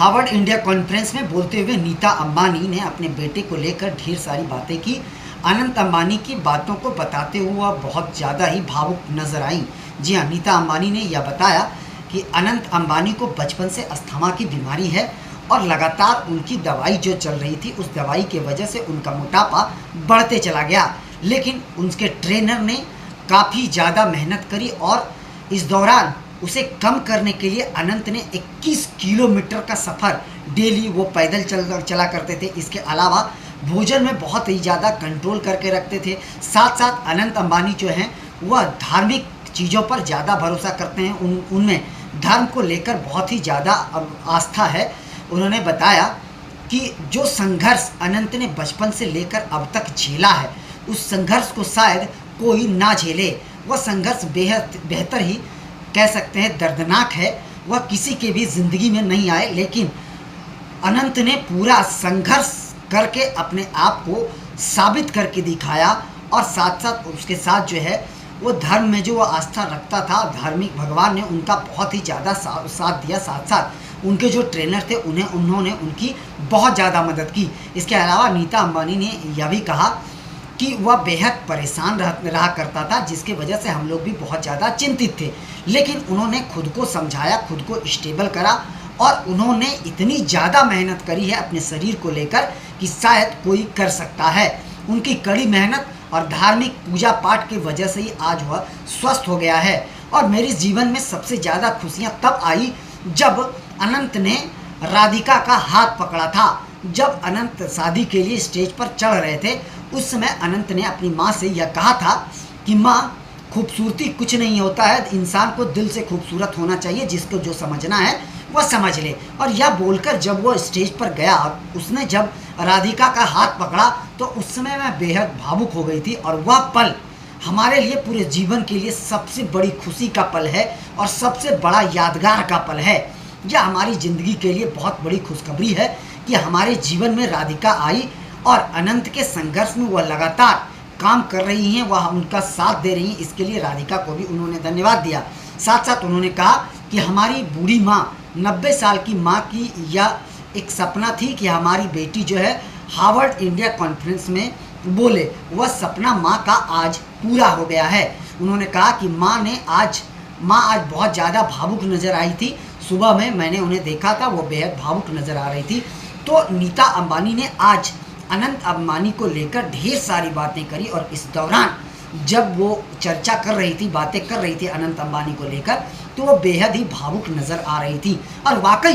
Harvard India conference में बोलते हुए नीता अंबानी ने अपने बेटे को लेकर ढेर सारी बातें की। अनंत अंबानी की बातों को बताते हुए वह बहुत ज़्यादा ही भावुक नजर आई। जी हाँ, नीता अंबानी ने यह बताया कि अनंत अंबानी को बचपन से अस्थमा की बीमारी है और लगातार उनकी दवाई जो चल रही थी उस दवाई की वजह से उनका मोटापा बढ़ते चला गया। लेकिन उनके ट्रेनर ने काफ़ी ज़्यादा मेहनत करी और इस दौरान उसे कम करने के लिए अनंत ने 21 किलोमीटर का सफ़र डेली वो पैदल चला करते थे। इसके अलावा भोजन में बहुत ही ज़्यादा कंट्रोल करके रखते थे। साथ साथ अनंत अंबानी जो हैं वह धार्मिक चीज़ों पर ज़्यादा भरोसा करते हैं। उनमें धर्म को लेकर बहुत ही ज़्यादा आस्था है। उन्होंने बताया कि जो संघर्ष अनंत ने बचपन से लेकर अब तक झेला है उस संघर्ष को शायद कोई ना झेले। वह संघर्ष बेहद बेहतर ही कह सकते हैं दर्दनाक है, वह किसी के भी ज़िंदगी में नहीं आए। लेकिन अनंत ने पूरा संघर्ष करके अपने आप को साबित करके दिखाया और साथ साथ उसके साथ जो है वो धर्म में जो वो आस्था रखता था, धार्मिक भगवान ने उनका बहुत ही ज़्यादा साथ दिया। साथ साथ उनके जो ट्रेनर थे उन्होंने उनकी बहुत ज़्यादा मदद की। इसके अलावा नीता अंबानी ने यह भी कहा कि वह बेहद परेशान रहा करता था, जिसकी वजह से हम लोग भी बहुत ज़्यादा चिंतित थे। लेकिन उन्होंने खुद को समझाया, खुद को स्टेबल करा और उन्होंने इतनी ज़्यादा मेहनत करी है अपने शरीर को लेकर कि शायद कोई कर सकता है। उनकी कड़ी मेहनत और धार्मिक पूजा पाठ की वजह से ही आज वह स्वस्थ हो गया है। और मेरे जीवन में सबसे ज़्यादा खुशियाँ तब आई जब अनंत ने राधिका का हाथ पकड़ा था। जब अनंत शादी के लिए स्टेज पर चढ़ रहे थे उस समय अनंत ने अपनी माँ से यह कहा था कि माँ, खूबसूरती कुछ नहीं होता है, इंसान को दिल से खूबसूरत होना चाहिए, जिसको जो समझना है वह समझ ले। और यह बोलकर जब वो स्टेज पर गया और उसने जब राधिका का हाथ पकड़ा तो उस समय मैं बेहद भावुक हो गई थी। और वह पल हमारे लिए पूरे जीवन के लिए सबसे बड़ी खुशी का पल है और सबसे बड़ा यादगार का पल है। यह हमारी ज़िंदगी के लिए बहुत बड़ी खुशखबरी है कि हमारे जीवन में राधिका आई और अनंत के संघर्ष में वह लगातार काम कर रही हैं, वह उनका साथ दे रही हैं। इसके लिए राधिका को भी उन्होंने धन्यवाद दिया। साथ साथ उन्होंने कहा कि हमारी बूढ़ी माँ, 90 साल की माँ की यह एक सपना थी कि हमारी बेटी जो है हार्वर्ड इंडिया कॉन्फ्रेंस में बोले, वह सपना माँ का आज पूरा हो गया है। उन्होंने कहा कि माँ आज बहुत ज़्यादा भावुक नज़र आई थी। सुबह में मैंने उन्हें देखा था, वो बेहद भावुक नज़र आ रही थी। तो नीता अंबानी ने आज अनंत अंबानी को लेकर ढेर सारी बातें करी और इस दौरान जब वो चर्चा कर रही थी, बातें कर रही थी अनंत अंबानी को लेकर, तो वो बेहद ही भावुक नज़र आ रही थी। और वाकई